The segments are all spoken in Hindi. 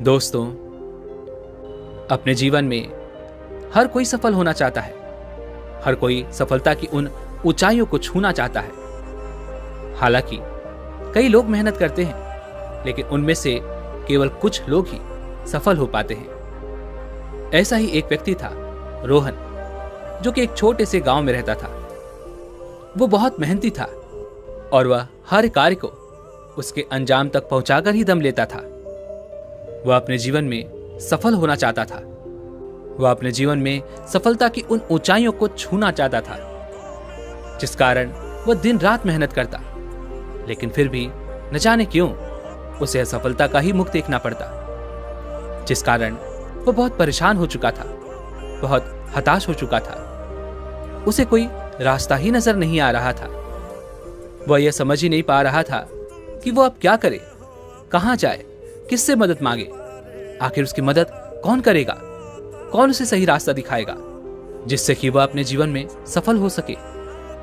दोस्तों, अपने जीवन में हर कोई सफल होना चाहता है। हर कोई सफलता की उन ऊंचाइयों को छूना चाहता है। हालांकि कई लोग मेहनत करते हैं, लेकिन उनमें से केवल कुछ लोग ही सफल हो पाते हैं। ऐसा ही एक व्यक्ति था, रोहन, जो कि एक छोटे से गांव में रहता था। वो बहुत मेहनती था और वह हर कार्य को उसके अंजाम तक पहुंचाकर ही दम लेता था। वह अपने जीवन में सफल होना चाहता था। वह अपने जीवन में सफलता की उन ऊंचाइयों को छूना चाहता था, जिस कारण वह दिन रात मेहनत करता, लेकिन फिर भी न जाने क्यों उसे असफलता का ही मुख देखना पड़ता, जिस कारण वह बहुत परेशान हो चुका था, बहुत हताश हो चुका था। उसे कोई रास्ता ही नजर नहीं आ रहा था। वह यह समझ ही नहीं पा रहा था कि वो अब क्या करे, कहां जाए, किससे मदद मांगे। आखिर उसकी मदद कौन करेगा, कौन उसे सही रास्ता दिखाएगा, जिससे कि वह अपने जीवन में सफल हो सके,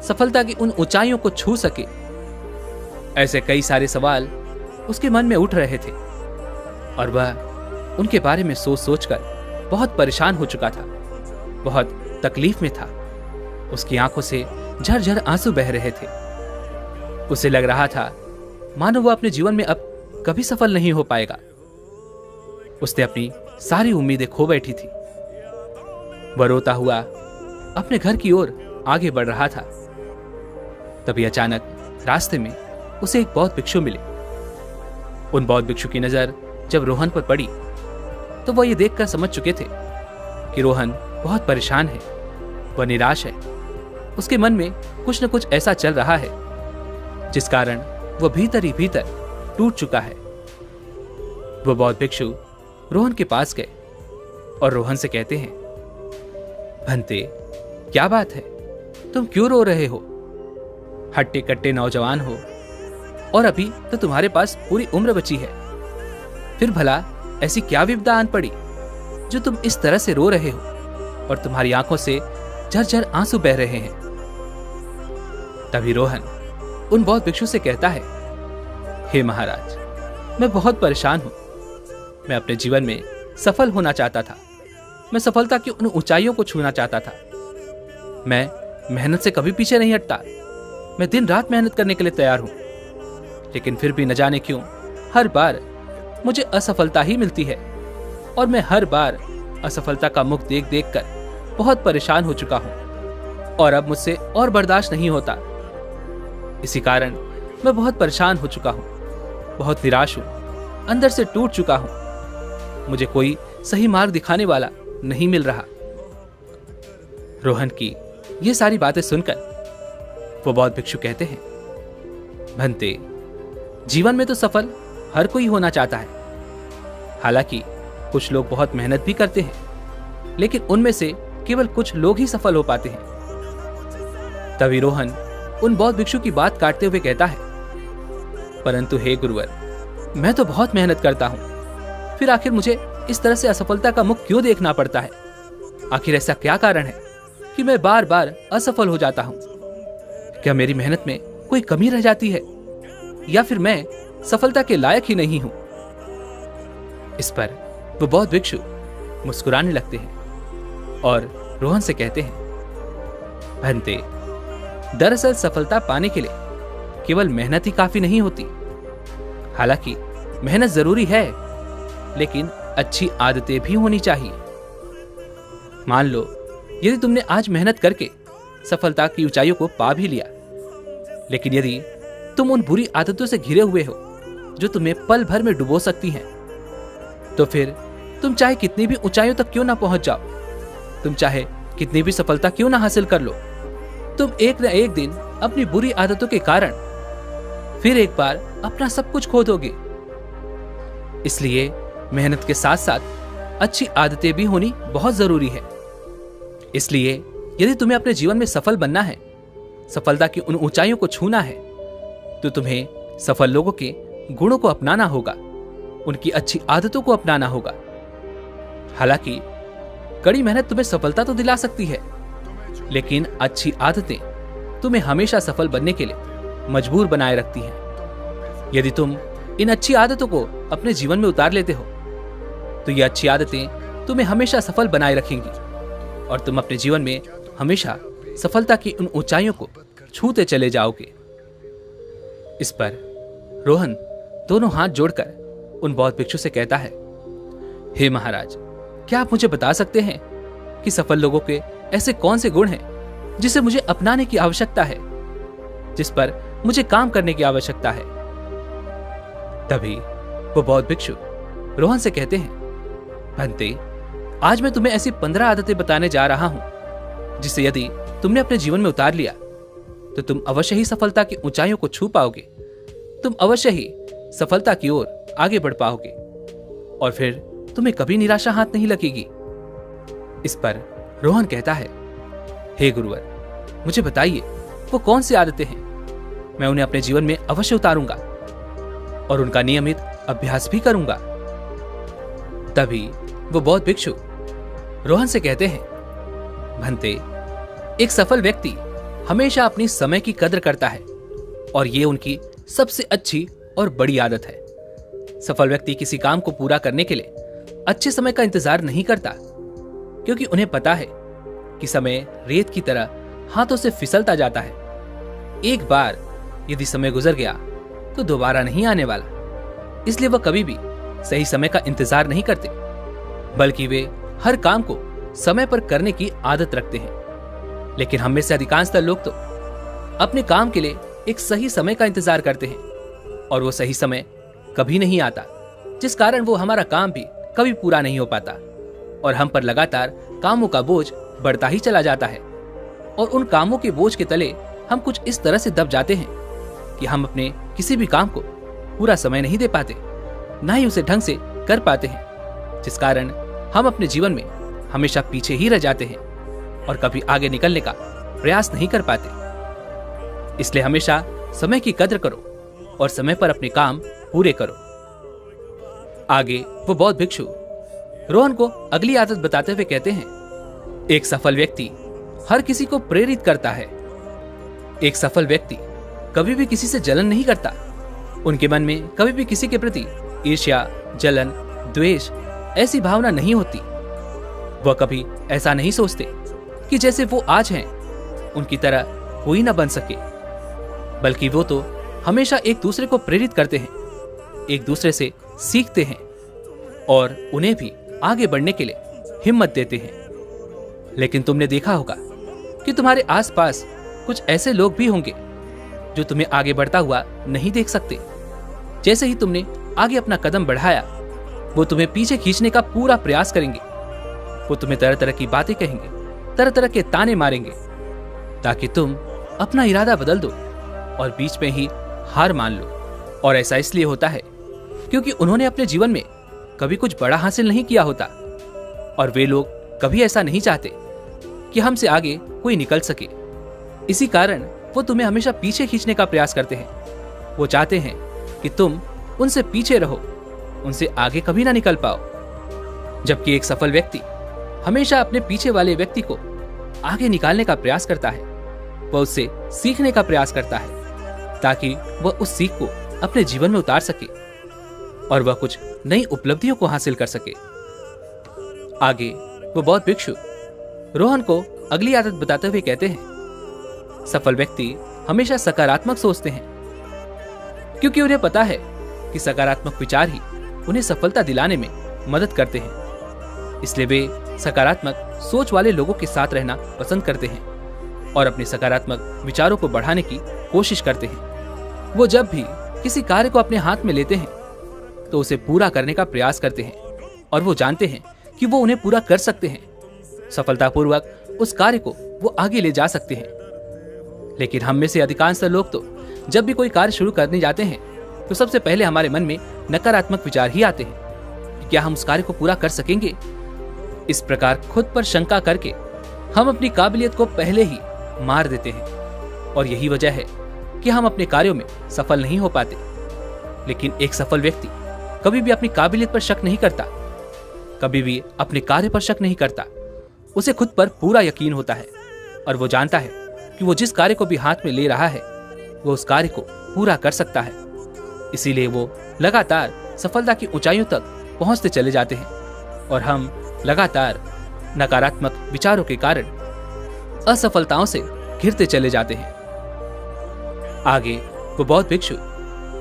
सफलता की उन ऊंचाइयों को छू सके। ऐसे कई सारे सवाल उसके मन में उठ रहे थे और वह उनके बारे में सोच सोचकर बहुत परेशान हो चुका था, बहुत तकलीफ में था। उसकी आंखों से झरझर आंसू बह रहे थे। उसे लग रहा था मानो वह अपने जीवन में अब कभी सफल नहीं हो पाएगा। उसने अपनी सारी उम्मीदें खो बैठी थी। वह रोता हुआ अपने घर की ओर आगे बढ़ रहा था। तभी अचानक रास्ते में उसे एक बौद्ध भिक्षु मिले। उन बौद्ध भिक्षु की नजर जब रोहन पर पड़ी तो वह यह देखकर समझ चुके थे कि रोहन बहुत परेशान है, वह निराश है। उसके मन में कुछ न कुछ ऐसा चल रहा है जिस कारण वह भीतर ही भीतर टूट चुका है। वह बौद्ध भिक्षु रोहन के पास गए और रोहन से कहते हैं, भंते, क्या बात है, तुम क्यों रो रहे हो? हट्टे कट्टे नौजवान हो और अभी तो तुम्हारे पास पूरी उम्र बची है। फिर भला ऐसी क्या विपदा आन पड़ी जो तुम इस तरह से रो रहे हो और तुम्हारी आंखों से झरझर आंसू बह रहे हैं? तभी रोहन उन बौद्ध भिक्षु से कहता है, हे महाराज, मैं बहुत परेशान हूं। मैं अपने जीवन में सफल होना चाहता था। मैं सफलता की उन ऊंचाइयों को छूना चाहता था। मैं मेहनत से कभी पीछे नहीं हटता। मैं दिन रात मेहनत करने के लिए तैयार हूं, लेकिन फिर भी न जाने क्यों हर बार मुझे असफलता ही मिलती है और मैं हर बार असफलता का मुख देख देख कर बहुत परेशान हो चुका हूं और अब मुझसे और बर्दाश्त नहीं होता। इसी कारण मैं बहुत परेशान हो चुका हूं, बहुत निराश हूं, अंदर से टूट चुका हूं। मुझे कोई सही मार्ग दिखाने वाला नहीं मिल रहा। रोहन की ये सारी बातें सुनकर वो बौद्ध भिक्षु कहते हैं, भंते, जीवन में तो सफल हर कोई होना चाहता है। हालांकि कुछ लोग बहुत मेहनत भी करते हैं, लेकिन उनमें से केवल कुछ लोग ही सफल हो पाते हैं। तभी रोहन उन बौद्ध भिक्षु की बात काटते हुए कहता है, परंतु हे गुरुवर, मैं तो बहुत मेहनत करता हूं, फिर आखिर मुझे इस तरह से असफलता का मुख क्यों देखना पड़ता है? आखिर ऐसा क्या कारण है कि मैं बार बार असफल हो जाता हूं? क्या मेरी मेहनत में कोई कमी रह जाती है या फिर मैं सफलता के लायक ही नहीं हूं? इस पर वो बौद्ध भिक्षु मुस्कुराने लगते हैं और रोहन से कहते हैं, भंते, दरअसल सफलता पाने के लिए केवल मेहनत ही काफी नहीं होती। हालांकि मेहनत जरूरी है, लेकिन अच्छी आदतें भी होनी चाहिए। मान लो यदि तुमने आज मेहनत करके सफलता की ऊंचाइयों को पा भी लिया, लेकिन यदि तुम उन बुरी आदतों से घिरे हुए हो जो तुम्हें पल भर में डुबो सकती हैं, तो फिर तुम चाहे कितनी भी ऊंचाइयों तक क्यों ना पहुंच जाओ, तुम चाहे कितनी भी सफलता क्यों ना हासिल कर लो, तुम एक न एक दिन अपनी बुरी आदतों के कारण फिर एक बार अपना सब कुछ खो दोगे। इसलिए मेहनत के साथ साथ अच्छी आदतें भी होनी बहुत जरूरी है। इसलिए यदि तुम्हें अपने जीवन में सफल बनना है, सफलता की उन ऊंचाइयों को छूना है, तो तुम्हें सफल लोगों के गुणों को अपनाना होगा, उनकी अच्छी आदतों को अपनाना होगा। हालांकि कड़ी मेहनत तुम्हें सफलता तो दिला सकती है, लेकिन अच्छी आदतें तुम्हें हमेशा सफल बनने के लिए मजबूर बनाए रखती हैं। यदि तुम इन अच्छी आदतों को अपने जीवन में उतार लेते हो, तो ये अच्छी आदतें तुम्हें हमेशा सफल बनाए रखेंगी और तुम अपने जीवन में हमेशा सफलता की उन ऊंचाइयों को छूते चले जाओगे। इस पर रोहन दोनों हाथ जोड़कर उन बौद्ध भिक्षु से कहता है, हे महाराज, क्या आप मुझे बता सकते हैं कि सफल लोगों के ऐसे कौन से गुण हैं जिसे मुझे अपनाने की आवश्यकता है, जिस पर मुझे काम करने की आवश्यकता है। तभी वो बौद्ध भिक्षु रोहन से कहते हैं, भंते, आज मैं तुम्हें ऐसी 15 आदतें बताने जा रहा हूं जिसे यदि तुमने अपने जीवन में उतार लिया तो तुम अवश्य ही सफलता की ऊंचाइयों को छू पाओगे। तुम अवश्य ही सफलता की ओर आगे बढ़ पाओगे और फिर तुम्हें कभी निराशा हाथ नहीं लगेगी। इस पर रोहन कहता है, हे गुरुवर, मुझे बताइए वो कौन सी आदतें हैं, मैं उन्हें अपने जीवन में अवश्य उतारूंगा और उनका नियमित अभ्यास भी करूंगा। तभी वो बौद्ध भिक्षु रोहन से कहते हैं, भंते, एक सफल व्यक्ति हमेशा अपनी समय की कद्र करता है और ये उनकी सबसे अच्छी और बड़ी आदत है। सफल व्यक्ति किसी काम को पूरा करने के लिए अच्छे समय का इंतजार नहीं करता, क्योंकि उन्हें पता है कि समय रेत की तरह हाथों से फिसलता जाता है। एक बार यदि समय गुजर गया तो दोबारा नहीं आने वाला। इसलिए वह कभी भी सही समय का इंतजार नहीं करते, बल्कि वे हर काम को समय पर करने की आदत रखते हैं। लेकिन हम में से अधिकांशतः लोग तो अपने काम के लिए एक सही समय का इंतजार करते हैं और वो सही समय कभी नहीं आता, जिस कारण वो हमारा काम भी कभी पूरा नहीं हो पाता और हम पर लगातार कामों का बोझ बढ़ता ही चला जाता है। और उन कामों के बोझ के तले हम कुछ इस तरह से दब जाते हैं कि हम अपने किसी भी काम को पूरा समय नहीं दे पाते, ना ही उसे ढंग से कर पाते हैं, जिस कारण हम अपने जीवन में हमेशा पीछे ही रह जाते हैं और कभी आगे निकलने का प्रयास नहीं कर पाते। इसलिए हमेशा समय की कद्र करो और समय पर अपने काम पूरे करो। आगे वो बौद्ध भिक्षु रोहन को अगली आदत बताते हुए कहते हैं, एक सफल व्यक्ति हर किसी को प्रेरित करता है। एक सफल व्यक्ति कभी भी किसी से जलन नहीं करता। उनके मन में कभी भी किसी के प्रति ईर्ष्या, जलन, द्वेष ऐसी भावना नहीं होती। वह कभी ऐसा नहीं सोचते कि जैसे वो आज हैं उनकी तरह कोई न बन सके, बल्कि वो तो हमेशा एक दूसरे को प्रेरित करते हैं, एक दूसरे से सीखते हैं और उन्हें भी आगे बढ़ने के लिए हिम्मत देते हैं। लेकिन तुमने देखा होगा कि तुम्हारे आसपास कुछ ऐसे लोग भी होंगे जो तुम्हें आगे बढ़ता हुआ नहीं देख सकते। जैसे ही तुमने आगे अपना कदम बढ़ाया, वो तुम्हें पीछे खींचने का पूरा प्रयास करेंगे। वो तुम्हें तरह तरह की बातें कहेंगे, तरह तरह के ताने मारेंगे, ताकि तुम अपना इरादा बदल दो और बीच में ही हार मान लो। और ऐसा इसलिए होता है क्योंकि उन्होंने अपने जीवन में कभी कुछ बड़ा हासिल नहीं किया होता और वे लोग कभी ऐसा नहीं चाहते कि हमसे आगे कोई निकल सके। इसी कारण वो तुम्हें हमेशा पीछे खींचने का प्रयास करते हैं। वो चाहते हैं कि तुम उनसे पीछे रहो, उनसे आगे कभी ना निकल पाओ। जबकि एक सफल व्यक्ति हमेशा अपने पीछे वाले व्यक्ति को आगे निकालने का प्रयास करता है। वह उससे सीखने का प्रयास करता है ताकि वह उस सीख को अपने जीवन में उतार सके और वह कुछ नई उपलब्धियों को हासिल कर सके। आगे वो बौद्ध भिक्षु रोहन को अगली आदत बताते हुए कहते हैं, सफल व्यक्ति हमेशा सकारात्मक सोचते हैं, क्योंकि उन्हें पता है कि सकारात्मक विचार ही उन्हें सफलता दिलाने में मदद करते हैं। इसलिए वे सकारात्मक सोच वाले लोगों के साथ रहना पसंद करते हैं और अपने सकारात्मक विचारों को बढ़ाने की कोशिश करते हैं। वो जब भी किसी कार्य को अपने हाथ में लेते हैं तो उसे पूरा करने का प्रयास करते हैं और वो जानते हैं कि वो उन्हें पूरा कर सकते हैं। सफलतापूर्वक उस कार्य को वो आगे ले जा सकते हैं। लेकिन हम में से अधिकांश लोग तो जब भी कोई कार्य शुरू करने जाते हैं तो सबसे पहले हमारे मन में नकारात्मक विचार ही आते हैं कि क्या हम उस कार्य को पूरा कर सकेंगे। इस प्रकार खुद पर शंका करके हम अपनी काबिलियत को पहले ही मार देते हैं और यही वजह है कि हम अपने कार्यों में सफल नहीं हो पाते। लेकिन एक सफल व्यक्ति कभी भी अपनी काबिलियत पर शक नहीं करता, कभी भी अपने कार्य पर शक नहीं करता। उसे खुद पर पूरा यकीन होता है और वो जानता है कि वो जिस कार्य को भी हाथ में ले रहा है वो उस कार्य को पूरा कर सकता है। इसीलिए वो लगातार सफलता की ऊंचाइयों तक पहुंचते चले जाते हैं और हम लगातार नकारात्मक विचारों के कारण असफलताओं से घिरते चले जाते हैं। आगे वो बौद्ध भिक्षु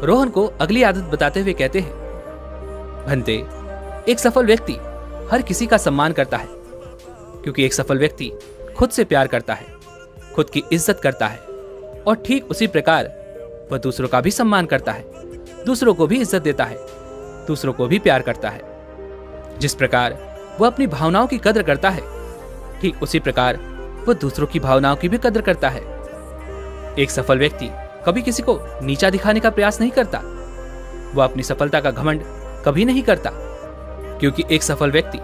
रोहन को अगली आदत बताते हुए कहते हैं, भंते, एक सफल व्यक्ति हर किसी का सम्मान करता है, क्योंकि एक सफल व्यक्ति खुद से प्यार करता है, खुद की इज्जत करता है, और ठीक उसी प्रकार वह दूसरों का भी सम्मान करता है, दूसरों को भी इज्जत देता है, दूसरों को भी प्यार करता है। जिस प्रकार वह अपनी भावनाओं की कद्र करता है, ठीक उसी प्रकार वह दूसरों की भावनाओं की भी कद्र करता है। एक सफल व्यक्ति कभी किसी को नीचा दिखाने का प्रयास नहीं करता, वह अपनी सफलता का घमंड कभी नहीं करता, क्योंकि एक सफल व्यक्ति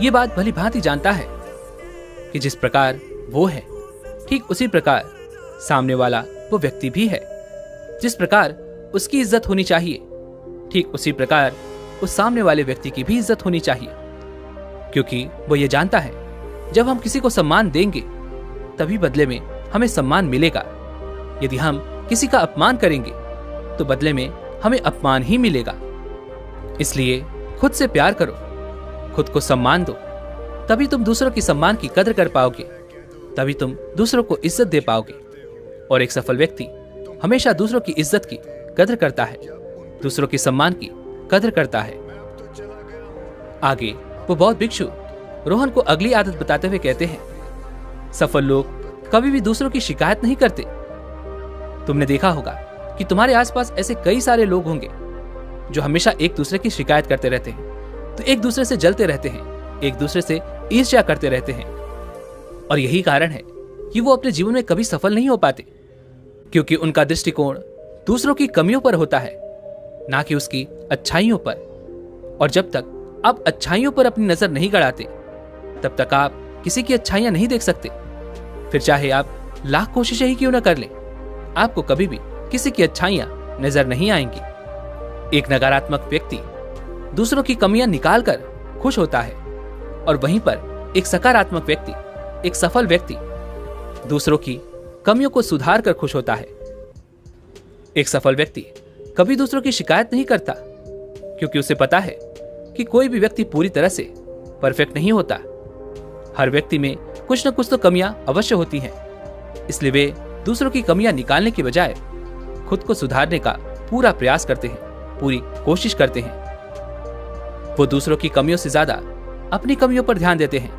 ये बात भली भांति जानता है कि जिस प्रकार वो है, ठीक उसी प्रकार सामने वाला वो व्यक्ति भी है। जिस प्रकार उसकी इज्जत होनी चाहिए, ठीक उसी प्रकार उस सामने वाले व्यक्ति की भी इज्जत होनी चाहिए, क्योंकि वो ये जानता है जब हम किसी को सम्मान देंगे तभी बदले में हमें सम्मान मिलेगा। यदि हम किसी का अपमान करेंगे तो बदले में हमें अपमान ही मिलेगा। इसलिए खुद से प्यार करो, खुद को सम्मान दो, तभी तुम दूसरों की सम्मान की कद्र कर पाओगे, तभी तुम दूसरों को इज्जत दे पाओगे। और एक सफल व्यक्ति हमेशा दूसरों की इज्जत की कद्र करता है, दूसरों की सम्मान की कद्र करता है। आगे वो बौद्ध भिक्षु रोहन को अगली आदत बताते हुए कहते हैं, सफल लोग कभी भी दूसरों की शिकायत नहीं करते। तुमने देखा होगा कि तुम्हारे आसपास ऐसे कई सारे लोग होंगे जो हमेशा एक दूसरे की शिकायत करते रहते हैं, तो एक दूसरे से जलते रहते हैं, एक दूसरे से ईर्ष्या करते रहते हैं। और यही कारण है कि वो अपने जीवन में कभी सफल नहीं हो पाते, क्योंकि उनका दृष्टिकोण दूसरों की कमियों पर होता है, ना कि उसकी अच्छाइयों पर। और जब तक आप अच्छाइयों पर अपनी नजर नहीं गड़ाते, तब तक आप किसी की अच्छाइयां नहीं देख सकते। फिर चाहे आप लाख कोशिशें ही क्यों न कर लें, आपको कभी भी किसी की अच्छाइयां नजर नहीं आएंगी। एक नकारात्मक व्यक्ति दूसरों की कमियां निकालकर खुश होता है, और वहीं पर एक सकारात्मक व्यक्ति, एक सफल व्यक्ति दूसरों की कमियों को सुधार कर खुश होता है। एक सफल व्यक्ति कभी दूसरों की शिकायत नहीं करता, क्योंकि उसे पता है कि कोई भी व्यक्ति पूरी तरह से परफेक्ट नहीं होता। हर व्यक्ति में कुछ न कुछ तो कमियां अवश्य होती हैं, इसलिए वे दूसरों की कमियां निकालने के बजाय खुद को सुधारने का पूरा प्रयास करते हैं, पूरी कोशिश करते हैं। वो दूसरों की कमियों से ज्यादा अपनी कमियों पर ध्यान देते हैं,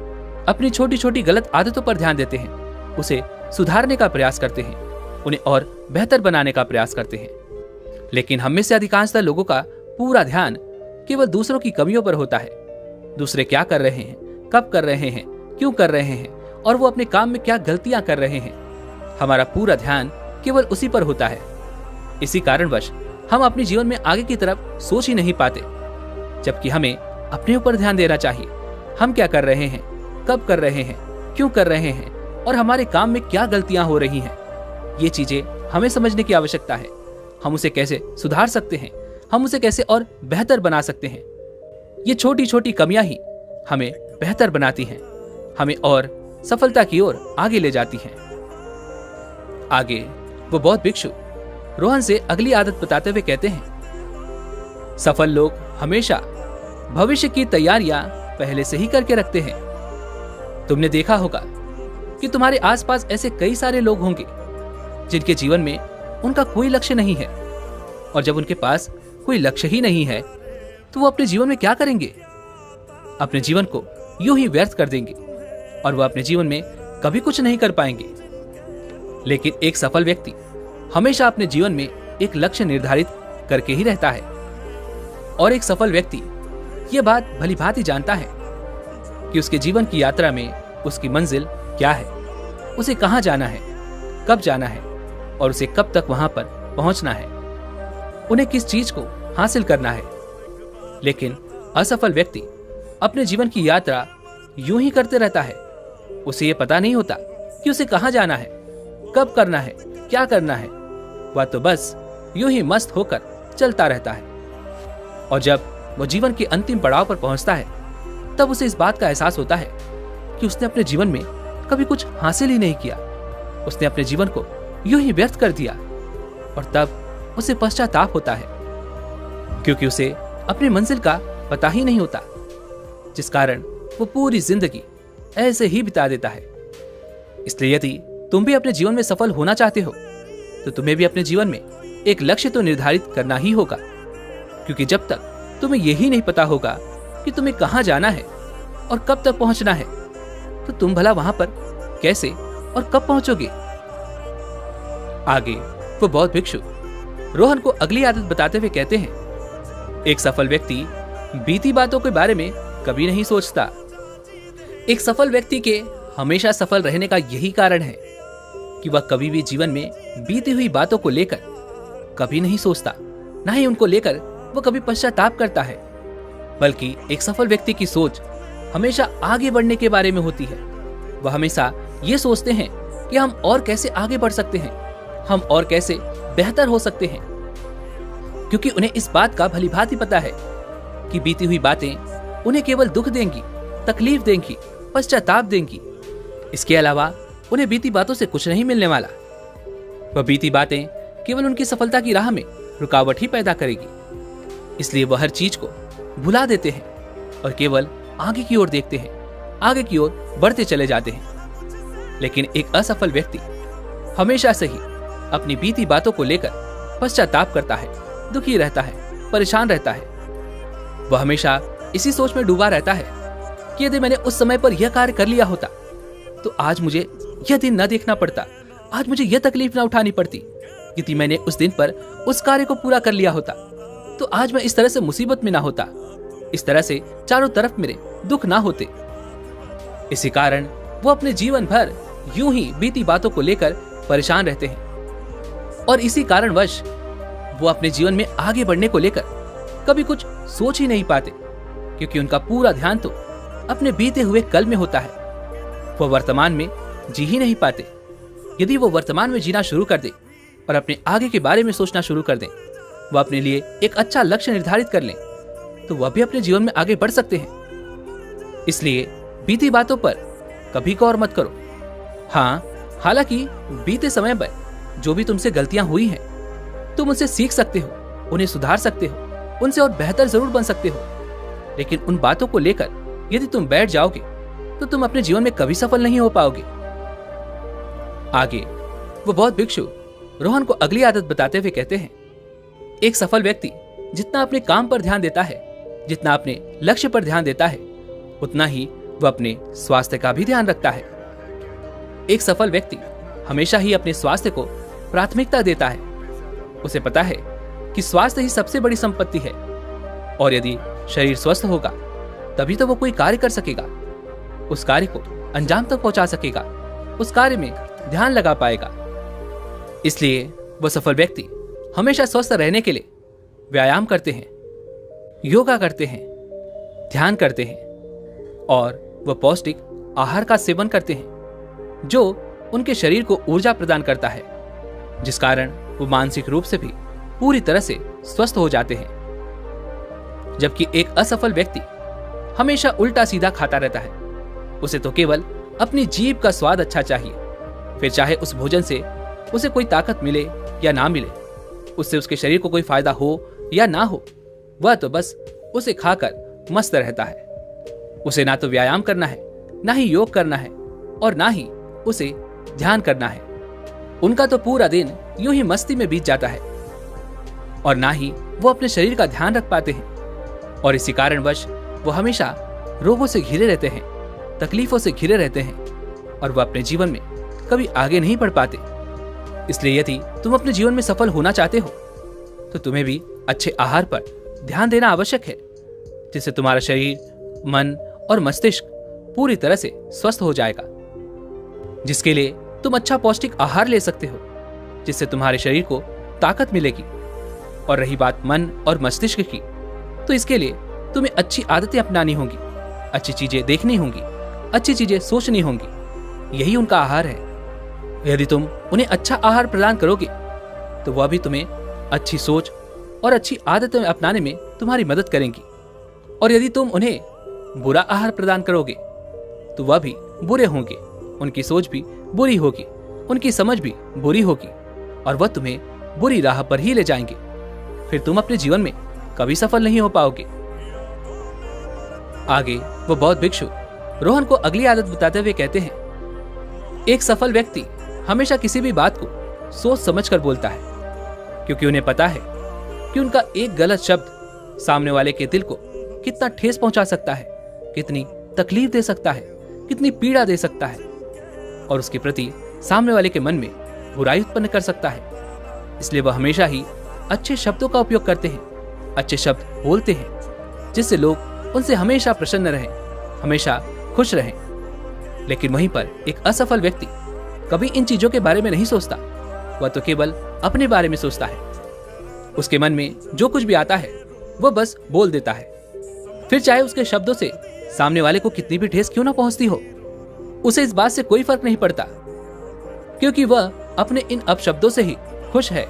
अपनी छोटी छोटी गलत आदतों पर ध्यान देते हैं, उसे सुधारने का प्रयास करते हैं, उन्हें और बेहतर बनाने का प्रयास करते हैं। लेकिन हम में से अधिकांशतः लोगों का पूरा ध्यान केवल दूसरों की कमियों पर होता है। दूसरे क्या कर रहे हैं, कब कर रहे हैं, क्यों कर रहे हैं, और वो अपने काम में क्या गलतियां कर रहे हैं, हमारा पूरा ध्यान केवल उसी पर होता है। इसी कारणवश हम अपने जीवन में आगे की तरफ सोच ही नहीं पाते, जबकि हमें अपने ऊपर ध्यान देना चाहिए। हम क्या कर रहे हैं, कब कर रहे हैं, क्यों कर रहे हैं, और हमारे काम में क्या गलतियां हो रही हैं, ये चीजें हमें समझने की आवश्यकता है। हम उसे कैसे सुधार सकते हैं, हम उसे कैसे और बेहतर बना सकते हैं। ये छोटी छोटी कमियां ही हमें बेहतर बनाती हैं, हमें और सफलता की ओर आगे ले जाती हैं। आगे वो बौद्ध भिक्षु रोहन से अगली आदत बताते हुए कहते हैं, सफल लोग हमेशा भविष्य की तैयारियां पहले से ही करके रखते हैं। तुमने देखा होगा कि तुम्हारे आसपास ऐसे कई सारे लोग होंगे जिनके जीवन में उनका कोई लक्ष्य नहीं है, और जब उनके पास कोई लक्ष्य ही नहीं है तो वो अपने जीवन में क्या करेंगे? अपने जीवन को यूं ही व्यर्थ कर देंगे और वो अपने जीवन में कभी कुछ नहीं कर पाएंगे। लेकिन एक सफल व्यक्ति हमेशा अपने जीवन में एक लक्ष्य निर्धारित करके ही रहता है, और एक सफल व्यक्ति ये बात भली भांति जानता है कि उसके जीवन की यात्रा में उसकी मंजिल क्या है, उसे कहां जाना है, कब जाना है, और उसे कब तक वहां पर पहुंचना है, उन्हें किस चीज को हासिल करना है। लेकिन असफल व्यक्ति अपने जीवन की यात्रा यूं ही करते रहता है। उसे ये पता नहीं होता कि उसे कहां जाना है, कब करना है, क्या करना है। वह तो बस यूं ही मस्त होकर चलता रहता है, और जब वो जीवन के अंतिम पड़ाव पर पहुंचता है तब उसे इस बात का एहसास होता है कि उसने अपने जीवन में कभी कुछ हासिल ही नहीं किया। उसने अपने जीवन को यूं ही व्यर्थ कर दिया, और तब उसे पश्चाताप होता है, क्योंकि उसे अपनी मंजिल का पता ही नहीं होता। जिस कारण वो पूरी जिंदगी ऐसे ही बिता देता है। इसलिए यदि तुम भी अपने जीवन में सफल होना चाहते हो तो तुम्हें भी अपने जीवन में एक लक्ष्य तो निर्धारित करना ही होगा, क्योंकि जब तक तुम्हें यही नहीं पता होगा कि तुम्हें कहां जाना है और कब तक पहुंचना है, तो तुम भला वहां पर कैसे और कब पहुंचोगे। आगे वो बौद्ध भिक्षु रोहन को अगली आदत बताते हुए कहते हैं, एक सफल व्यक्ति बीती बातों के बारे में कभी नहीं सोचता। एक सफल व्यक्ति के हमेशा सफल रहने का यही कारण है कि वह कभी भी जीवन में बीती हुई बातों को लेकर कभी नहीं सोचता, ना ही उनको लेकर वह कभी पश्चाताप करता है, बल्कि एक सफल व्यक्ति की सोच हमेशा आगे बढ़ने के बारे में होती है। वह हमेशा ये सोचते हैं कि हम और कैसे आगे बढ़ सकते हैं, हम और कैसे बेहतर हो सकते हैं, क्योंकि उन्हें इस बात का भलीभांति पता है कि बीती हुई बातें उन्हें केवल दुख देंगी, तकलीफ देंगी, पश्चाताप देंगी। इसके अलावा उन्हें बीती बातों से कुछ नहीं मिलने वाला। वह बीती बातें केवल उनकी सफलता की राह में रुकावट ही पैदा करेगी। इसलिए वह हर चीज को भुला देते हैं और केवल आगे की ओर देखते हैं, आगे की ओर बढ़ते चले जाते हैं। लेकिन एक असफल व्यक्ति हमेशा से ही अपनी बीती बातों को लेकर पश्चाताप करता है, दुखी रहता है, परेशान रहता है। वह हमेशा इसी सोच में डूबा रहता है कि यदि मैंने उस समय पर यह कार्य कर लिया होता तो आज मुझे यह दिन न देखना पड़ता, आज मुझे यह तकलीफ न उठानी पड़ती। यदि मैंने उस दिन पर उस कार्य को पूरा कर लिया होता तो आज मैं इस तरह से मुसीबत में ना होता, इस तरह से चारों तरफ मेरे दुख ना होते। इसी कारण वो अपने जीवन भर यूं ही बीती बातों को लेकर परेशान रहते हैं और इसी कारणवश वो अपने जीवन में आगे बढ़ने को लेकर कभी कुछ सोच ही नहीं पाते, क्योंकि उनका पूरा ध्यान तो अपने बीते हुए कल में होता है। वो वर्तमान में जी ही नहीं पाते। यदि वो वर्तमान में जीना शुरू कर दे और अपने आगे के बारे में सोचना शुरू कर दें, वह अपने लिए एक अच्छा लक्ष्य निर्धारित कर लें, तो वह भी अपने जीवन में आगे बढ़ सकते हैं। इसलिए बीती बातों पर कभी गौर मत करो। हाँ, हालांकि बीते समय पर जो भी तुमसे गलतियां हुई हैं, तुम उनसे सीख सकते हो, उन्हें सुधार सकते हो, उनसे और बेहतर जरूर बन सकते हो। लेकिन उन बातों को लेकर यदि तुम बैठ जाओगे तो तुम अपने जीवन में कभी सफल नहीं हो पाओगे। आगे वो बौद्ध भिक्षु रोहन को अगली आदत बताते हुए कहते हैं, एक सफल व्यक्ति जितना अपने काम पर ध्यान देता है, जितना अपने लक्ष्य पर ध्यान देता है, उतना ही वह अपने स्वास्थ्य का भी ध्यान रखता है। एक सफल व्यक्ति हमेशा ही अपने स्वास्थ्य को प्राथमिकता देता है। उसे पता है कि स्वास्थ्य ही सबसे बड़ी संपत्ति है और यदि शरीर स्वस्थ होगा तभी तो वो कोई कार्य कर सकेगा, उस कार्य को अंजाम तक पहुंचा सकेगा, उस कार्य में ध्यान लगा पाएगा। इसलिए वह सफल व्यक्ति हमेशा स्वस्थ रहने के लिए व्यायाम करते हैं, योगा करते हैं, ध्यान करते हैं और वह पौष्टिक आहार का सेवन करते हैं जो उनके शरीर को ऊर्जा प्रदान करता है, जिस कारण वो मानसिक रूप से भी पूरी तरह से स्वस्थ हो जाते हैं। जबकि एक असफल व्यक्ति हमेशा उल्टा सीधा खाता रहता है। उसे तो केवल अपनी जीभ का स्वाद अच्छा चाहिए, फिर चाहे उस भोजन से उसे कोई ताकत मिले या ना मिले, उससे उसके शरीर को कोई फायदा हो या ना हो, वह तो बस उसे खाकर मस्त रहता है। उसे ना तो व्यायाम करना है, ना ही योग करना है और ना ही उसे ध्यान करना है। उनका तो पूरा दिन यूं ही मस्ती में बीत जाता है और ना ही वो अपने शरीर का ध्यान रख पाते हैं। और इसी कारणवश वो हमेशा रोगों से घिरे रहते हैं, तकलीफों से घिरे रहते हैं और वो अपने जीवन में कभी आगे नहीं बढ़ पाते। इसलिए यदि तुम अपने जीवन में सफल होना चाहते हो तो तुम्हें भी अच्छे आहार पर ध्यान देना आवश्यक है, जिससे तुम्हारा शरीर, मन और मस्तिष्क पूरी तरह से स्वस्थ हो जाएगा। जिसके लिए तुम अच्छा पौष्टिक आहार ले सकते हो, जिससे तुम्हारे शरीर को ताकत मिलेगी। और रही बात मन और मस्तिष्क की, तो इसके लिए तुम्हें अच्छी आदतें अपनानी होंगी, अच्छी चीजें देखनी होंगी, अच्छी चीजें सोचनी होंगी। यही उनका आहार है। यदि तुम उन्हें अच्छा आहार प्रदान करोगे तो वह भी तुम्हें अच्छी सोच और अच्छी आदतें अपनाने में तुम्हारी मदद करेंगी। और यदि तुम उन्हें बुरा आहार प्रदान करोगे तो वह भी बुरे होंगे, उनकी सोच भी बुरी होगी, उनकी समझ भी बुरी होगी और वह तुम्हें बुरी राह पर ही ले जाएंगे। फिर तुम अपने जीवन में कभी सफल नहीं हो पाओगे। आगे वो बौद्ध भिक्षु रोहन को अगली आदत बताते हुए कहते हैं, एक सफल व्यक्ति हमेशा किसी भी बात को सोच समझकर बोलता है, क्योंकि उन्हें पता है कि उनका एक गलत शब्द सामने वाले के दिल को कितना ठेस पहुंचा सकता है, कितनी तकलीफ दे सकता है, कितनी पीड़ा दे सकता है और उसके प्रति सामने वाले के मन में बुराई उत्पन्न कर सकता है। इसलिए वह हमेशा ही अच्छे शब्दों का उपयोग करते हैं, अच्छे शब्द बोलते हैं, जिससे लोग उनसे हमेशा प्रसन्न रहें, हमेशा खुश रहें। लेकिन वहीं पर एक असफल व्यक्ति कभी इन चीजों के बारे में नहीं सोचता, वह तो केवल अपने बारे में सोचता है। उसके मन में जो कुछ भी आता है वह बस बोल देता है, फिर चाहे उसके शब्दों से सामने वाले को कितनी भी ठेस क्यों ना पहुंचती हो, उसे इस बात से कोई फर्क नहीं पड़ता, क्योंकि वह अपने इन अपशब्दों से ही खुश है।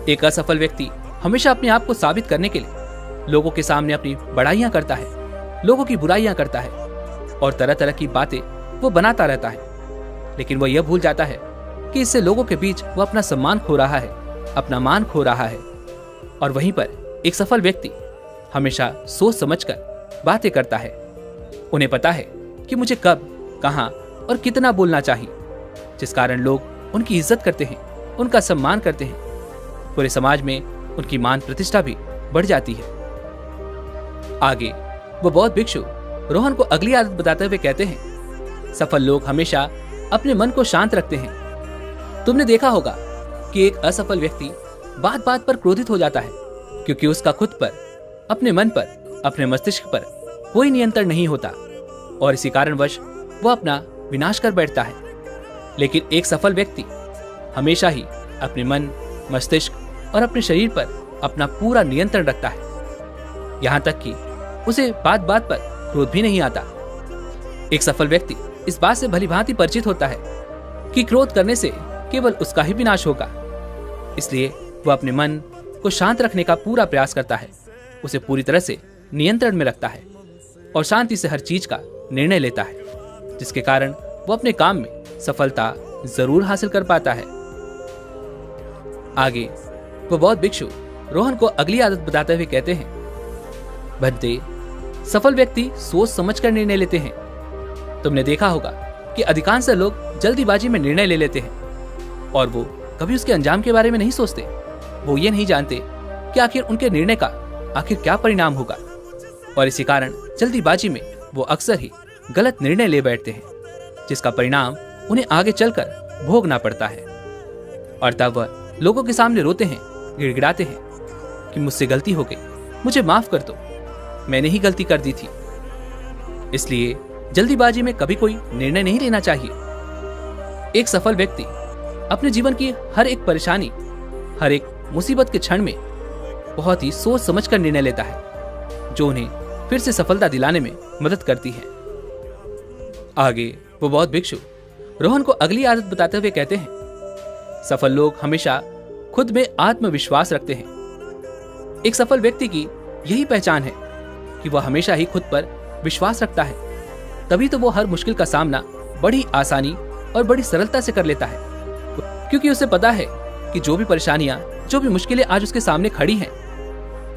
एक असफल व्यक्ति हमेशा अपने आप को साबित करने के लिए लोगों के सामने अपनी बड़ाइयां करता है, लोगों की बुराइयां करता है और तरह तरह की बातें वो बनाता रहता है। लेकिन वह यह भूल जाता है कि इससे लोगों के बीच वह अपना सम्मान खो रहा है, अपना मान खो रहा है। और वहीं पर एक सफल व्यक्ति हमेशा सोच समझकर बातें करता है। उन्हें पता है कि मुझे कब, कहां और कितना बोलना चाहिए, जिस कारण लोग उनकी इज्जत करते हैं, उनका सम्मान करते हैं। पूरे समाज में उनकी मान प्रतिष्ठा भी बढ़ जाती है। आगे वो बौद्ध भिक्षु रोहन को अगली आदत बताते हुए कहते हैं, सफल लोग हमेशा अपने मन को शांत रखते हैं। तुमने देखा होगा कि एक असफल व्यक्ति बात बात पर क्रोधित हो जाता है, क्योंकि उसका खुद पर, अपने मन पर, अपने मस्तिष्क पर कोई नियंत्रण नहीं होता और इसी कारणवश वह अपना विनाश कर बैठता है। लेकिन एक सफल व्यक्ति हमेशा ही अपने मन, मस्तिष्क और अपने शरीर पर अपना पूरा नियंत्रण रखता है, यहाँ तक कि उसे बात बात पर क्रोध भी नहीं आता। एक सफल व्यक्ति इस बात से भलीभांति परिचित होता है कि क्रोध करने से केवल उसका ही विनाश होगा, इसलिए वह अपने मन को शांत रखने का पूरा प्रयास करता है, उसे पूरी तरह से नियंत्रण में रखता है और शांति से हर चीज का निर्णय लेता है, जिसके कारण वह अपने काम में सफलता जरूर हासिल कर पाता है। आगे वो बौद्ध भिक्षु रोहन को अगली आदत बताते हुए कहते हैं, भद्दे, सफल व्यक्ति सोच समझकर निर्णय लेते हैं। तुमने देखा होगा कि अधिकांश लोग जल्दीबाजी में निर्णय ले लेते हैं और वो कभी उसके अंजाम के बारे में नहीं सोचते। वो ये नहीं जानते कि आखिर उनके निर्णय का आखिर क्या परिणाम होगा और इसी कारण जल्दीबाजी में वो अक्सर ही गलत निर्णय ले बैठते हैं, जिसका परिणाम उन्हें आगे चलकर भोगना पड़ता है। और तब वह लोगों के सामने रोते हैं, गिड़गिड़ाते हैं कि मुझसे गलती हो गई, मुझे माफ कर दो, मैंने ही गलती कर दी थी। इसलिए जल्दीबाजी में कभी कोई निर्णय नहीं लेना चाहिए। एक सफल व्यक्ति अपने जीवन की हर एक परेशानी, हर एक मुसीबत के क्षण में बहुत ही सोच समझकर निर्णय लेता है, जो उन्हें फिर से सफलता दिलाने में मदद करती है। आगे वो बौद्ध भिक्षु रोहन को अगली आदत बताते हुए कहते हैं, सफल लोग हमेशा खुद में आत्मविश्वास रखते हैं। एक सफल व्यक्ति की यही पहचान है कि वह हमेशा ही खुद पर विश्वास रखता है, तभी तो वो हर मुश्किल का सामना बड़ी आसानी और बड़ी सरलता से कर लेता है, क्योंकि उसे पता है कि जो भी परेशानियां, जो भी मुश्किलें आज उसके सामने खड़ी हैं,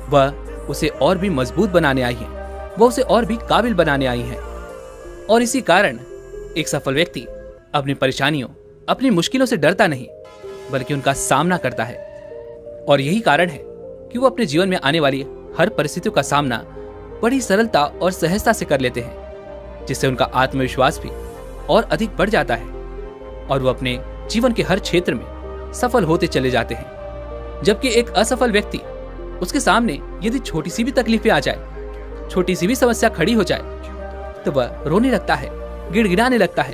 वह उसे और भी मजबूत बनाने आई हैं, वह उसे और भी काबिल बनाने आई हैं। और इसी कारण एक सफल व्यक्ति अपनी परेशानियों, अपनी मुश्किलों से डरता नहीं, बल्कि उनका सामना करता है। और यही कारण है कि वो अपने जीवन में आने वाली हर परिस्थितियों का सामना बड़ी सरलता और सहजता से कर लेते हैं, जिससे उनका आत्मविश्वास भी और अधिक बढ़ जाता है और वो अपने जीवन के हर क्षेत्र में सफल होते चले जाते हैं। जबकि एक असफल व्यक्ति, उसके सामने यदि छोटी सी भी तकलीफें आ जाए, छोटी सी भी समस्या खड़ी हो जाए, तो वह रोने लगता है, गिड़गिड़ाने लगता है,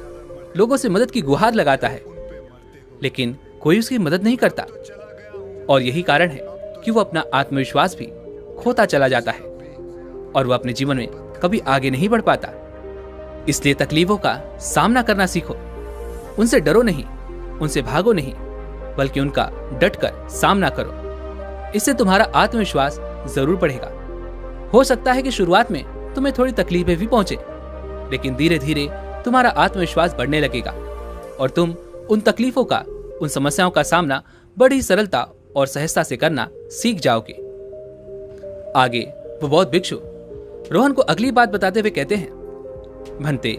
लोगों से मदद की गुहार लगाता है, लेकिन कोई उसकी मदद नहीं करता। और यही कारण है कि वो अपना आत्मविश्वास भी खोता चला जाता है और वह अपने जीवन में कभी आगे नहीं बढ़ पाता। इसलिए तकलीफों का सामना करना सीखो, उनसे डरो नहीं, उनसे भागो नहीं, बल्कि उनका डटकर सामना करो। इससे तुम्हारा आत्मविश्वास जरूर बढ़ेगा। हो सकता है कि शुरुआत में तुम्हें थोड़ी तकलीफें भी पहुंचे, लेकिन धीरे धीरे तुम्हारा आत्मविश्वास बढ़ने लगेगा और तुम उन तकलीफों का, उन समस्याओं का सामना बड़ी सरलता और सहजता से करना सीख जाओगे। आगे वो बौद्ध भिक्षु रोहन को अगली बात बताते हुए कहते हैं, भंते,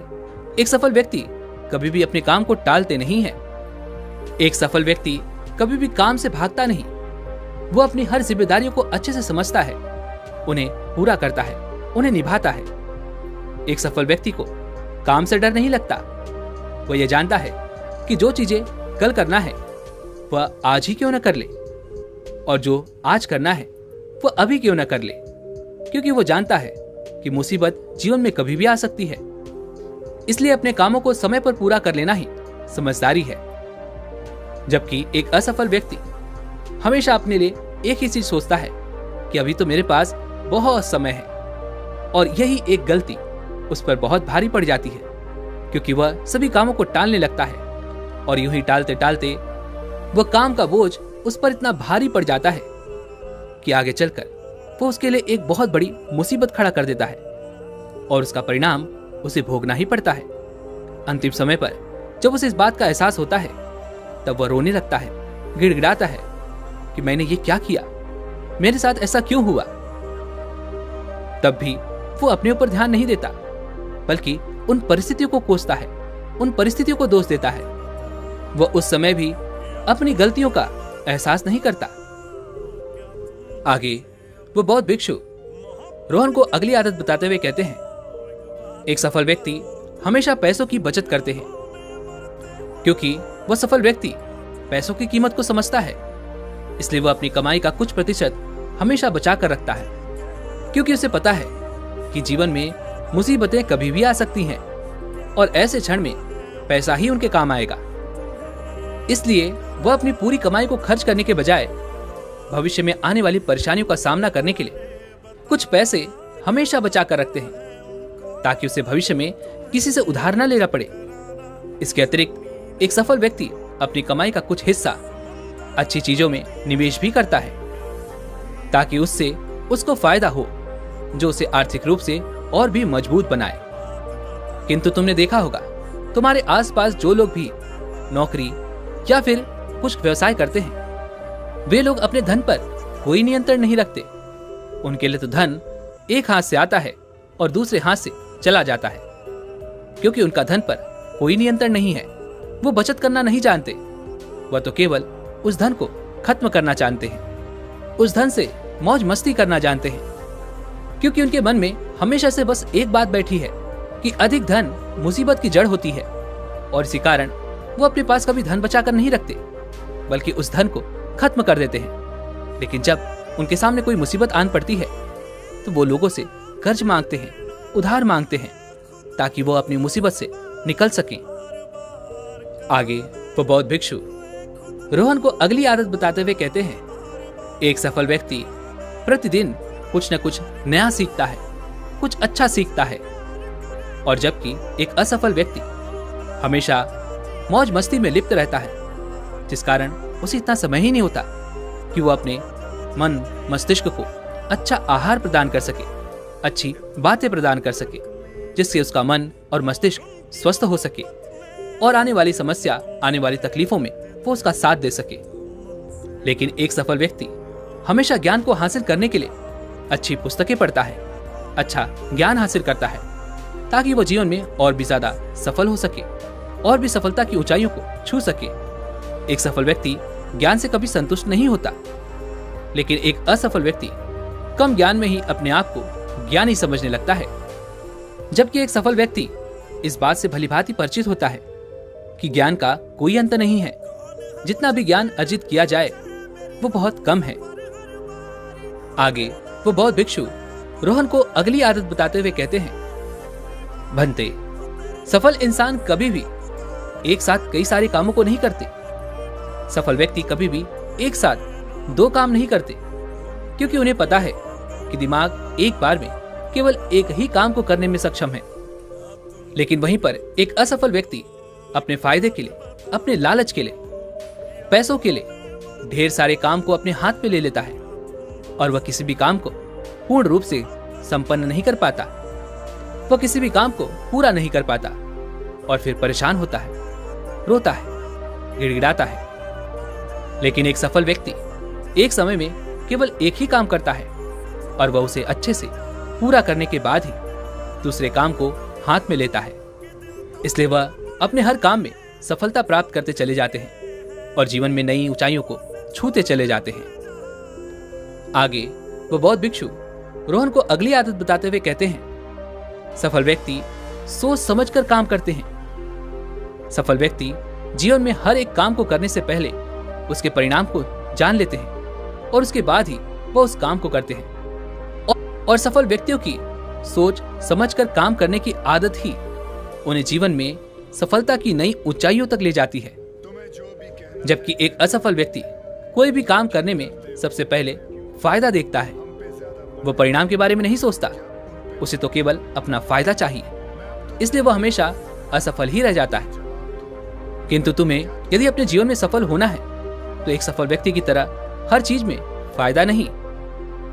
एक सफल व्यक्ति कभी भी अपने काम को टालते नहीं है। एक सफल व्यक्ति कभी भी काम से भागता नहीं। वो अपनी हर जिम्मेदारियों को अच्छे से समझता है, उन्हें पूरा करता है, उन्हें निभाता है। एक सफल व्यक्ति को काम से डर नहीं लगता। वह यह जानता है कि जो चीजें कल करना है वह आज ही क्यों न कर ले, और जो आज करना है वह अभी क्यों न कर ले, क्योंकि वो जानता है कि मुसीबत जीवन में कभी भी आ सकती है। इसलिए अपने कामों को समय पर पूरा कर लेना ही समझदारी है। जबकि एक असफल व्यक्ति हमेशा अपने लिए एक ही चीज सोचता है कि अभी तो मेरे पास बहुत समय है, और यही एक गलती उस पर बहुत भारी पड़ जाती है, क्योंकि वह सभी कामों को टालने लगता है, और यूं ही टालते टालते वह काम का बोझ उस पर इतना भारी पड़ जाता है कि आगे चलकर वो उसके लिए एक बहुत बड़ी मुसीबत खड़ा कर देता है, और उसका परिणाम उसे भोगना ही पड़ता है। अंतिम समय पर जब उसे इस बात का एहसास होता है तब वह रोने लगता है, गिड़गिड़ाता है कि मैंने ये क्या किया, मेरे साथ ऐसा क्यों हुआ। तब भी वो अपने ऊपर ध्यान नहीं देता, बल्कि उन परिस्थितियों को कोसता है, उन परिस्थितियों को दोष देता है। वह उस समय भी अपनी गलतियों का एहसास नहीं करता। आगे वो बौद्ध भिक्षु रोहन को अगली आदत बताते हुए कहते हैं, एक सफल व्यक्ति हमेशा पैसों की बचत करते हैं, क्योंकि वह सफल व्यक्ति पैसों की कीमत को समझता है। इसलिए वह अपनी कमाई का कुछ प्रतिशत हमेशा बचा कर रखता है, क्योंकि उसे पता है कि जीवन में मुसीबतें कभी भी आ सकती हैं, और ऐसे क्षण में पैसा ही उनके काम आएगा। इसलिए वह अपनी पूरी कमाई को खर्च करने के बजाय भविष्य में आने वाली परेशानियों का सामना करने के लिए कुछ पैसे हमेशा बचा कर रखते हैं, ताकि उसे भविष्य में किसी से उधार न लेना पड़े। इसके अतिरिक्त एक सफल व्यक्ति अपनी कमाई का कुछ हिस्सा अच्छी चीजों में निवेश भी करता है, ताकि उससे उसको फायदा हो, जो उसे आर्थिक रूप से और भी मजबूत बनाए। किंतु तुमने देखा होगा, तुम्हारे आसपास जो लोग भी नौकरी या फिर कुछ व्यवसाय करते हैं, वे लोग अपने धन पर कोई नियंत्रण नहीं रखते। उनके लिए तो धन एक हाथ से आता है और दूसरे हाथ से चला जाता है, क्योंकि उनका धन पर कोई नियंत्रण नहीं है। वो बचत करना नहीं जानते, वह तो केवल उस धन को खत्म करना जानते हैं, उस धन से मौज मस्ती करना जानते हैं, क्योंकि उनके मन में हमेशा से बस एक बात बैठी है कि अधिक धन मुसीबत की जड़ होती है, और इसी कारण वो अपने पास कभी धन बचाकर नहीं रखते, बल्कि उस धन को खत्म कर देते हैं। लेकिन जब उनके सामने कोई मुसीबत आन पड़ती है तो वो लोगों से कर्ज मांगते हैं, उधार मांगते हैं, ताकि वो अपनी मुसीबत से निकल सकें। आगे वो बौद्ध भिक्षु रोहन को अगली आदत बताते हुए कहते हैं, एक सफल व्यक्ति प्रतिदिन कुछ न कुछ नया सीखता है, कुछ अच्छा सीखता है, और जबकि एक असफल व्यक्ति हमेशा मौज मस्ती में लिप्त रहता है, जिस कारण उसे इतना समय ही नहीं होता कि वो अपने मन मस्तिष्क को अच्छा आहार प्रदान कर सके, अच्छी बातें प्रदान कर सके, जिससे उसका मन और मस्तिष्क स्वस्थ हो सके, और आने वाली समस्या, आने वाली तकलीफों में वो उसका साथ दे सके। लेकिन एक सफल व्यक्ति हमेशा ज्ञान को हासिल करने के लिए अच्छी पुस्तकें पढ़ता है, अच्छा ज्ञान हासिल करता है, ताकि वो जीवन में और भी ज्यादा सफल हो सके, और भी सफलता की ऊंचाइयों को छू सके। एक सफल व्यक्ति ज्ञान से कभी संतुष्ट नहीं होता, लेकिन एक असफल व्यक्ति कम ज्ञान में ही अपने आप को ज्ञानी समझने लगता है। जबकि एक सफल व्यक्ति इस बात से भलीभांति परिचित होता है कि ज्ञान का कोई अंत नहीं है, जितना भी ज्ञान अर्जित किया जाए वो बहुत कम है। आगे वो बौद्ध भिक्षु रोहन को अगली आदत बताते हुए कहते हैं, भंते, सफल इंसान कभी भी एक साथ कई सारे कामों को नहीं करते। सफल व्यक्ति कभी भी एक साथ दो काम नहीं करते, क्योंकि उन्हें पता है कि दिमाग एक बार में केवल एक ही काम को करने में सक्षम है। लेकिन वहीं पर एक असफल व्यक्ति अपने फायदे के लिए, अपने लालच के लिए, पैसों के लिए ढेर सारे काम को अपने हाथ में ले लेता है, और वह किसी भी काम को पूर्ण रूप से संपन्न नहीं कर पाता। वह किसी भी काम को पूरा नहीं कर पाता, और फिर परेशान होता है, रोता है, गिड़गिड़ाता है। लेकिन एक सफल व्यक्ति एक समय में केवल एक ही काम करता है, और वह उसे अच्छे से पूरा करने के बाद ही दूसरे काम को हाथ में लेता है। इसलिए वह अपने हर काम में सफलता प्राप्त करते चले जाते हैं और जीवन में नई ऊंचाइयों को छूते चले जाते हैं। आगे वो बौद्ध भिक्षु रोहन को अगली आदत बताते हुए कहते हैं, सफल व्यक्ति सोच समझकर काम करते हैं। सफल व्यक्ति जीवन में हर एक काम को करने से पहले उसके परिणाम को जान लेते हैं और उसके बाद ही वह उस काम को करते हैं। और सफल व्यक्तियों की सोच समझकर काम करने की आदत ही उन्हें जीवन में सफलता की नई ऊंचाइयों तक ले जाती है। जबकि एक असफल व्यक्ति कोई भी काम करने में सबसे पहले फायदा देखता है। वो परिणाम के बारे में नहीं सोचता, उसे तो केवल अपना फायदा चाहिए, इसलिए वह हमेशा असफल ही रह जाता है। किंतु तुम्हें यदि अपने जीवन में सफल होना है तो एक सफल व्यक्ति की तरह हर चीज में फायदा नहीं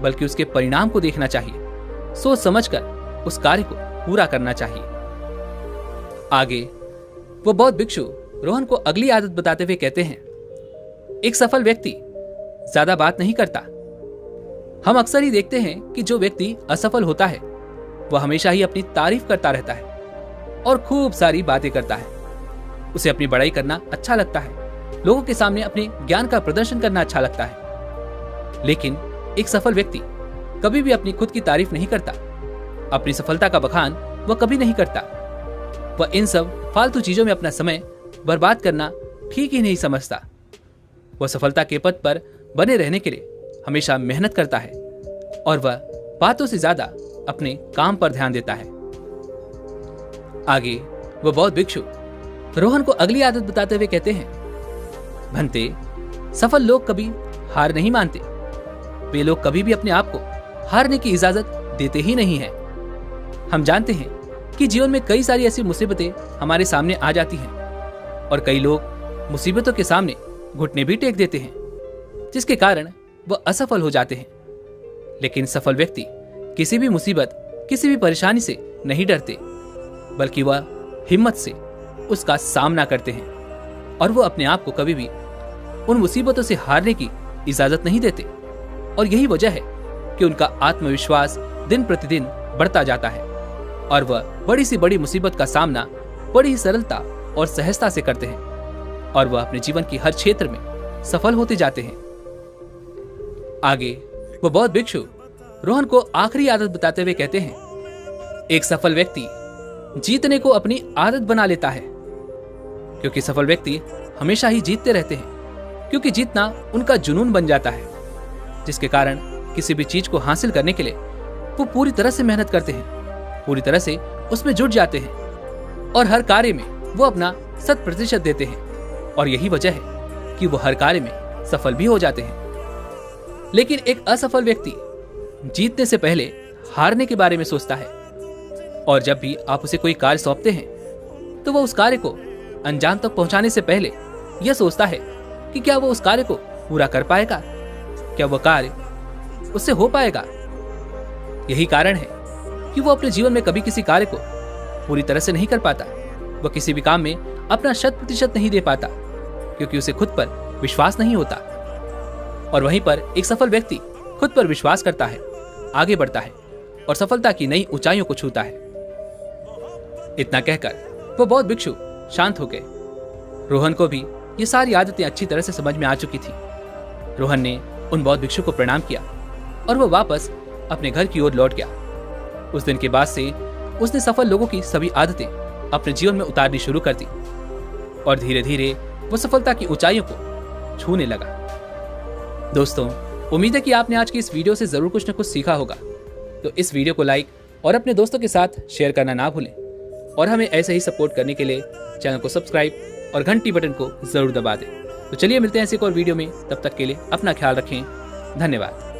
बल्कि उसके परिणाम को देखना चाहिए। सोच समझकर उस कार्य को पूरा करना चाहिए। आगे वो बौद्ध भिक्षु रोहन को अगली आदत बताते हुए कहते हैं, एक सफल व्यक्ति ज्यादा बात नहीं करता। हम अक्सर ही देखते हैं कि जो व्यक्ति असफल होता है वह हमेशा ही अपनी तारीफ करता रहता है और खूब सारी बातें करता है। उसे अपनी बड़ाई करना अच्छा लगता है, लोगों के सामने अपने ज्ञान का प्रदर्शन करना अच्छा लगता है। लेकिन एक सफल व्यक्ति कभी भी अपनी खुद की तारीफ नहीं करता, अपनी सफलता का बखान वह कभी नहीं करता। वह इन सब फालतू चीजों में अपना समय बर्बाद करना ठीक ही नहीं समझता। वह सफलता के पथ पर बने रहने के लिए हमेशा मेहनत करता है और वह बातों से ज्यादा अपने काम पर ध्यान देता है। आगे वह बौद्ध भिक्षु रोहन को अगली आदत बताते हुए कहते हैं, भंते, सफल लोग कभी हार नहीं मानते। वे लोग कभी भी अपने आप को हारने की इजाजत देते ही नहीं हैं। हम जानते हैं कि जीवन में कई सारी ऐसी मुसीबतें हमारे सामने आ जाती हैं और कई लोग मुसीबतों के सामने घुटने भी टेक देते हैं, जिसके कारण वह असफल हो जाते हैं। लेकिन सफल व्यक्ति किसी भी मुसीबत, किसी भी परेशानी से नहीं डरते, बल्कि वह हिम्मत से उसका सामना करते हैं और वो अपने आप को कभी भी उन मुसीबतों से हारने की इजाजत नहीं देते। और यही वजह है कि उनका आत्मविश्वास दिन प्रतिदिन बढ़ता जाता है और वह बड़ी सी बड़ी मुसीबत का सामना बड़ी ही सरलता और सहजता से करते हैं और वह अपने जीवन की हर क्षेत्र में सफल होते जाते हैं। आगे वह बौद्ध भिक्षु रोहन को आखिरी आदत बताते हुए कहते हैं, एक सफल व्यक्ति जीतने को अपनी आदत बना लेता है, क्योंकि सफल व्यक्ति हमेशा ही जीतते रहते हैं, क्योंकि जीतना उनका जुनून बन जाता है, जिसके कारण किसी भी चीज को हासिल करने के लिए वो पूरी तरह से मेहनत करते हैं, पूरी तरह से उसमें जुट जाते हैं और हर कार्य में वो अपना 100% देते हैं और यही वजह है कि वो हर कार्य में सफल भी हो जाते हैं। लेकिन एक असफल व्यक्ति जीतने से पहले हारने के बारे में सोचता है और जब भी आप उसे कोई कार्य सौंपते हैं तो वह उस कार्य को अंजाम तक पहुंचाने से पहले यह सोचता है कि क्या वो उस कार्य को पूरा कर पाएगा, क्या वह कार्य उससे हो पाएगा। यही कारण है कि वो अपने जीवन में कभी किसी कार्य को पूरी तरह से नहीं कर पाता। वह किसी भी काम में अपना 100% नहीं दे पाता, क्योंकि उसे खुद पर विश्वास नहीं होता। और वहीं पर एक सफल व्यक्ति खुद पर विश्वास करता है, आगे बढ़ता है और सफलता की नई ऊंचाइयों को छूता है। इतना कहकर वो बौद्ध भिक्षु शांत हो गए। रोहन को भी ये सारी आदतें अच्छी तरह से समझ में आ चुकी थी। रोहन ने उन बौद्ध भिक्षु को प्रणाम किया और वो वापस अपने घर की ओर लौट गया। उस दिन के बाद से उसने सफल लोगों की सभी आदतें अपने जीवन में उतारनी शुरू कर दी और धीरे धीरे वो सफलता की ऊंचाइयों को छूने लगा। दोस्तों, उम्मीद है कि आपने आज की इस वीडियो से जरूर कुछ न कुछ सीखा होगा। तो इस वीडियो को लाइक और अपने दोस्तों के साथ शेयर करना ना भूलें और हमें ऐसे ही सपोर्ट करने के लिए चैनल को सब्सक्राइब और घंटी बटन को जरूर दबा दें। तो चलिए मिलते हैं ऐसे एक और वीडियो में, तब तक के लिए अपना ख्याल रखें। धन्यवाद।